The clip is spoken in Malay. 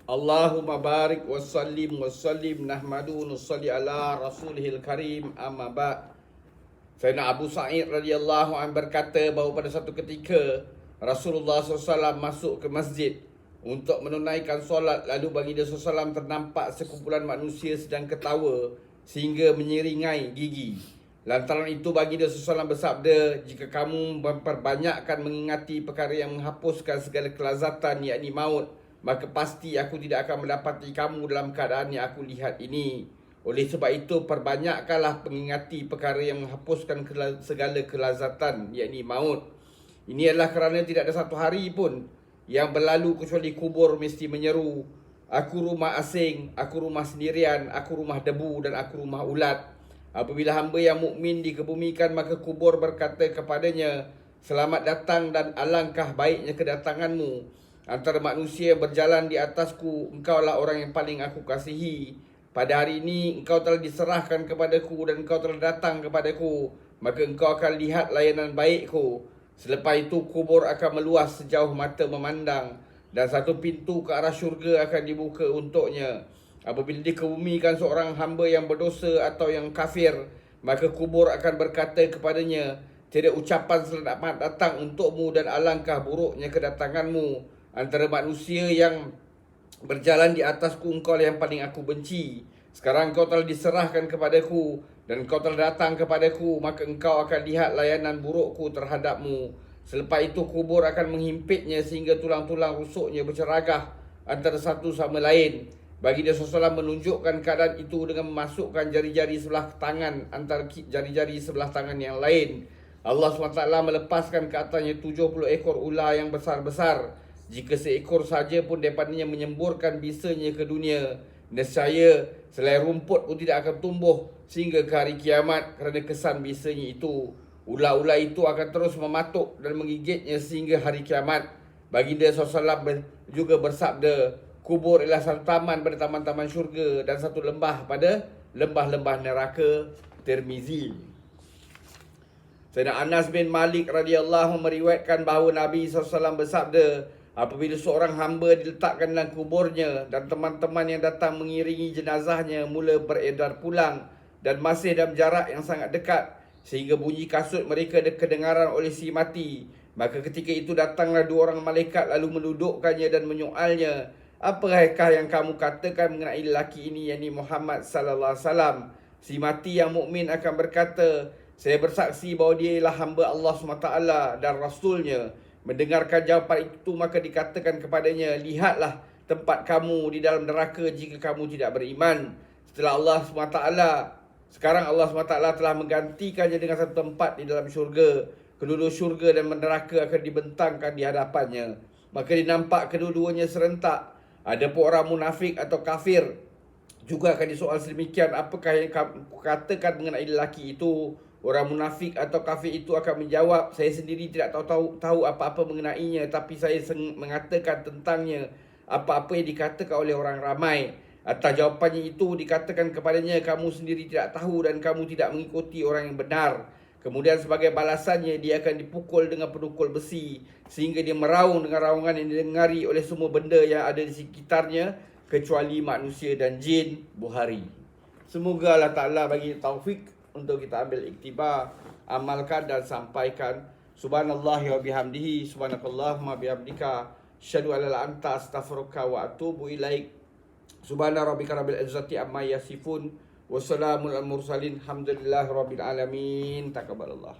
Allahumma barik wa sallim nahmadu nusalli ala rasulihil karim amma ba'. Sayyidina Abu Sa'id radhiyallahu anhu berkata bahawa pada satu ketika Rasulullah SAW masuk ke masjid untuk menunaikan solat, lalu baginda SAW ternampak sekumpulan manusia sedang ketawa sehingga menyeringai gigi. Lantaran itu baginda SAW bersabda, jika kamu memperbanyakkan mengingati perkara yang menghapuskan segala kelazatan, yakni maut, maka pasti aku tidak akan mendapati kamu dalam keadaan yang aku lihat ini. Oleh sebab itu, perbanyakkanlah mengingati perkara yang menghapuskan segala kelazatan, yakni maut. Ini adalah kerana tidak ada satu hari pun yang berlalu kecuali kubur mesti menyeru, aku rumah asing, aku rumah sendirian, aku rumah debu dan aku rumah ulat. Apabila hamba yang mukmin dikebumikan, maka kubur berkata kepadanya, selamat datang dan alangkah baiknya kedatanganmu. Antara manusia yang berjalan di atasku, engkaulah orang yang paling aku kasihi. Pada hari ini engkau telah diserahkan kepadaku dan engkau telah datang kepadaku, maka engkau akan lihat layanan baikku. Selepas itu kubur akan meluas sejauh mata memandang, dan satu pintu ke arah syurga akan dibuka untuknya. Apabila dikebumikan seorang hamba yang berdosa atau yang kafir, maka kubur akan berkata kepadanya, tiada ucapan selamat datang untukmu dan alangkah buruknya kedatanganmu. Antara manusia yang berjalan di atasku, engkau yang paling aku benci. Sekarang engkau telah diserahkan kepadaku dan engkau telah datang kepadaku, maka engkau akan lihat layanan burukku terhadapmu. Selepas itu kubur akan menghimpitnya sehingga tulang-tulang rusuknya berceragah antara satu sama lain. Baginda SAW menunjukkan keadaan itu dengan memasukkan jari-jari sebelah tangan antara jari-jari sebelah tangan yang lain. Allah SWT melepaskan ke atasnya 70 ekor ular yang besar-besar. Jika seekor saja pun daripadanya menyemburkan bisanya ke dunia, nescaya selai rumput pun tidak akan tumbuh sehingga ke hari kiamat kerana kesan bisanya itu. Ular-ular itu akan terus mematuk dan menggigitnya sehingga hari kiamat. Baginda SAW juga bersabda, kubur ialah satu taman pada taman-taman syurga dan satu lembah pada lembah-lembah neraka. Tirmizi. Sayyidina Anas bin Malik radhiyallahu meriwayatkan bahawa Nabi SAW bersabda, apabila seorang hamba diletakkan dalam kuburnya dan teman-teman yang datang mengiringi jenazahnya mula beredar pulang dan masih dalam jarak yang sangat dekat sehingga bunyi kasut mereka kedengaran oleh si mati, maka ketika itu datanglah dua orang malaikat lalu mendudukkannya dan menyoalnya, apakah yang kamu katakan mengenai lelaki ini, yakni Muhammad sallallahu alaihi wasallam? Si mati yang mukmin akan berkata, saya bersaksi bahawa dia ialah hamba Allah SWT dan Rasulnya. Mendengarkan jawapan itu, maka dikatakan kepadanya, lihatlah tempat kamu di dalam neraka jika kamu tidak beriman. Setelah Allah SWT, sekarang Allah SWT telah menggantikannya dengan satu tempat di dalam syurga. Kedua-dua syurga dan neraka akan dibentangkan di hadapannya. Maka dinampak kedua-duanya serentak. Ada pun orang munafik atau kafir juga akan disoal sedemikian, apakah yang kamu katakan mengenai lelaki itu? Orang munafik atau kafir itu akan menjawab, saya sendiri tidak tahu apa-apa mengenainya, tapi saya mengatakan tentangnya apa-apa yang dikatakan oleh orang ramai. Atas jawapannya itu dikatakan kepadanya, kamu sendiri tidak tahu dan kamu tidak mengikuti orang yang benar. Kemudian sebagai balasannya, dia akan dipukul dengan pedukul besi sehingga dia meraung dengan raungan yang didengari oleh semua benda yang ada di sekitarnya kecuali manusia dan jin. Bukhari. Semoga Allah Ta'ala bagi taufik untuk kita ambil iktibar, amalkan dan sampaikan. Subhanallahi wa bihamdihi, subhanakallahumma bihamdika, asyhadu an la ilaha illa anta, astaghfiruka wa atubu ilaik. Subhana rabbika rabbil izzati amma yasifun, wa salamun al mursalin, alhamdulillahi rabbil alamin. Taqabbalallah.